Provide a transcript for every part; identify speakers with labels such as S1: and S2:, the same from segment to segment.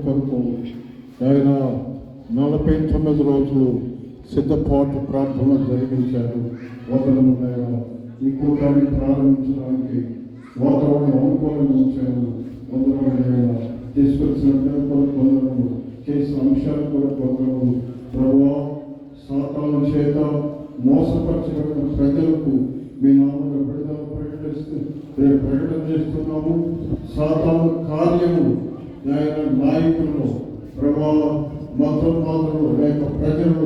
S1: కొరకు ఆయన 49 రోజులు సిద్ధపాటు ప్రార్థన జరిగించారు. వందనములైన ఈ కూటాన్ని ప్రారంభించడానికి వాతావరణం అనుకూలించారు. వందనములైన తీసుకొచ్చిన వందనము చేసిన అంశాలు కూడా వందనము. ప్రభువా, సాతాను చేత మోసపరచబడిన ప్రజలకు మీ నామమున విడుదల ప్రకటన చేస్తున్నాము. సాతాను కార్యము ఆయన నాయకులు, ప్రభావ మతోన్మాదులు లేక ప్రజలు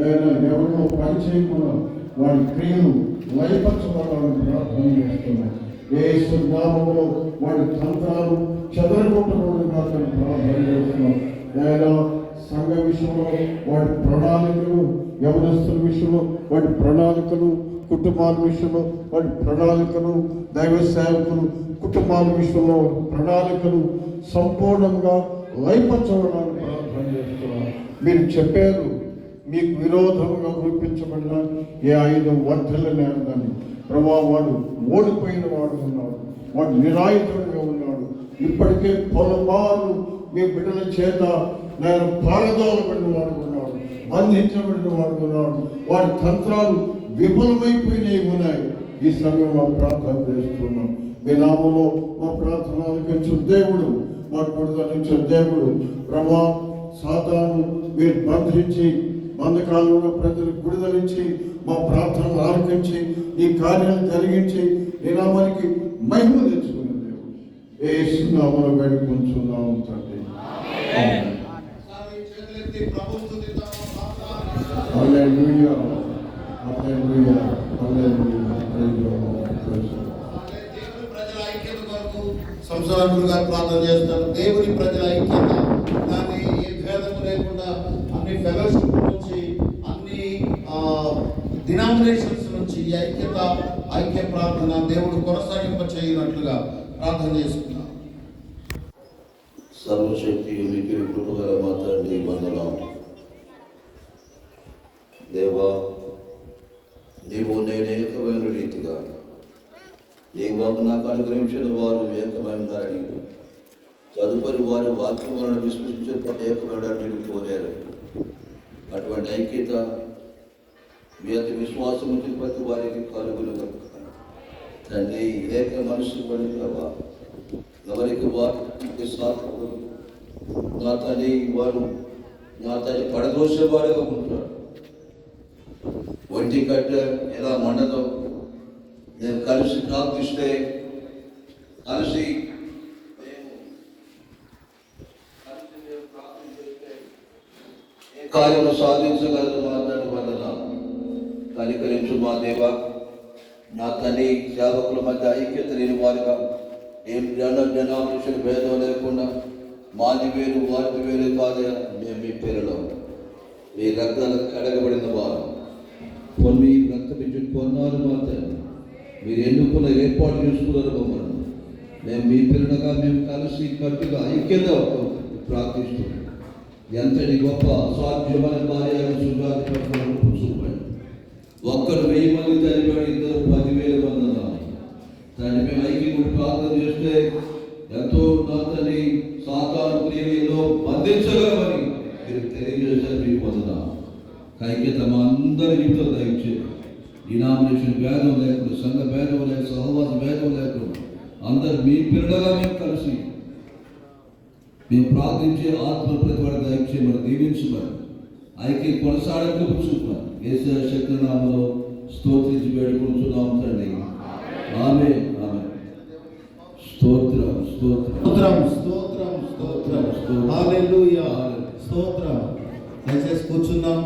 S1: ఆయన ఎవరినో పరిచయకుండా వారి క్రియలు లయపరచబడాలని ప్రార్థన చేస్తున్నాం. యేసు నామములో వాడి తంత్రాలు చెదరగొట్టబడిన ప్రార్థన చేస్తున్నాం. ఆయన సంఘ విషయంలో వాడి ప్రణాళికలు, యవనస్తుల విషయంలో వాడి ప్రణాళికలు, కుటుంబాల విషయంలో వాడి ప్రణాళికలు, దైవ సేవకులు కుటుంబాల విషయంలో ప్రణాళికలు సంపూర్ణంగా లయపరచబడాలని ప్రార్థన చేస్తున్నారు. మీరు చెప్పారు, మీకు విరోధంగా రూపించబడిన ఏ ఆయుధం వర్ధిల్లనేరదని. ప్రభావ వాడు ఓడిపోయిన వాడు ఉన్నాడు, వాడు నిరాయుధుడిగా ఉన్నాడు. ఇప్పటికే పలుమార్లు మీ బిడ్డల చేత నేను పారదోలబడిన వాడు ఉన్నాడు, బంధించబడిన వాడు ఉన్నాడు. వాడి తంత్రాలు విఫలమైపోయినవి ఉన్నాయి. ఈ సమయంలో ప్రార్థన చేస్తున్నాం. మీ నామంలో మా ప్రార్థన ఆలకించు దేవుడు, మాకు విడుదలించే దేవుడు. ప్రభా, సాతాను మీరు బంధించి బంధకాలలో ప్రజలకు విడుదలించి మా ప్రార్థనలు ఆలకించి ఈ కార్యాలు జరిగించి ఈ నామానికి మహిమ తెచ్చుకున్న దేవుడు. యేసు నామములో వేడుకొంచున్నాము తండ్రి. హల్లెలూయా, హల్లెలూయా, హల్లెలూయా.
S2: సంసారములుగా ప్రార్థన చేస్తారు. దేవుని ప్రజల ఐక్యత, కానీ ఏ భేదము లేకుండా అన్ని ఫెలోషిప్ నుంచి, అన్ని డినామినేషన్స్ నుంచి ఈ ఐక్య ప్రార్థన దేవుడు కొనసాగింప చేయనట్లుగా ప్రార్థన చేసుకున్నాం.
S3: సర్వశక్తి కృపగల మా తండ్రి వందనాం. దేవా, నీవు నేను ఏకమైన రీతిగా నీవు నాకు అనుగ్రహించిన వారు ఏకమైనదాన్ని, తదుపరి వారి వాక్యం వలన విశ్వసించే ఏకమైనదాన్ని కోరారు. అటువంటి ఐక్యత మీ యొక్క విశ్వాసము ప్రతి వారికి కలుగును తండ్రి. ఏక మనసు పడినవా ఎవరికి వారికి సాధకులు నా తల్లి వారు నా తల్లి పడదోసే వారుగా ఉంటారు. ఒంటి కట్ట ఎలా మండదో నేను కలిసి ప్రార్థిస్తే కలిసి కార్యము సాధించగలదు మాట్లాడు వలన కనికరించు మా దేవ. నా తల్లి సేవకుల మధ్య ఐక్యత లేని వారుగా ఏం డినామినేషన్ భేదం లేకుండా మాది వేరు వారిది వేరు కాదు. మేము మీ పేరులో మీ రక్తాలకు కడగబడిన వారు, కొన్ని రక్తం కొన్నారు మాత్రం మీరు ఎన్నుకున్న ఏర్పాటు చేసుకున్నారు మమ్మల్ని. మేము మీ పిల్లలుగా మేము కలిసి కట్టుగా ఐక్యత ప్రార్థిస్తున్నాం. ఎంతటి గొప్ప అసాధ్యమైన కార్యాలను చూపండి. ఒక్కరు 1000 మంది చనిపోయి 10,000 మంది అన్నారు. దాన్ని మేము ఐక్యం ప్రార్థన చేస్తే ఎంతో నాతని సాతాను క్రియలో బంధించగలమని మీరు తెలియజేశారు. మీకు వందనాలు. ఐక్యత మా అందరి జీవితంలో దయచేయండి. డినామినేషన్ భేదం లేకుండా, సంఘ భేదం లేకుండా, సహవాస భేదం లేకుండా అందరు మీ పిల్లలుగా మేము కలిసి మేము ప్రార్థించే ఆత్మ ప్రతి వాడికి దయచేయమని దీవించమని ఐక్య కొనసాగకు చూపాలి. యేసు శక్తి నామములో స్తోత్రించి వేడుకుంటున్నాం తండ్రి. ఆమేన్, ఆమేన్. స్తోత్రం, స్తోత్రం,
S2: స్తోత్రం, స్తోత్రం, స్తోత్రం. హల్లెలూయా, స్తోత్రం. దయచేసి కూర్చుందాం.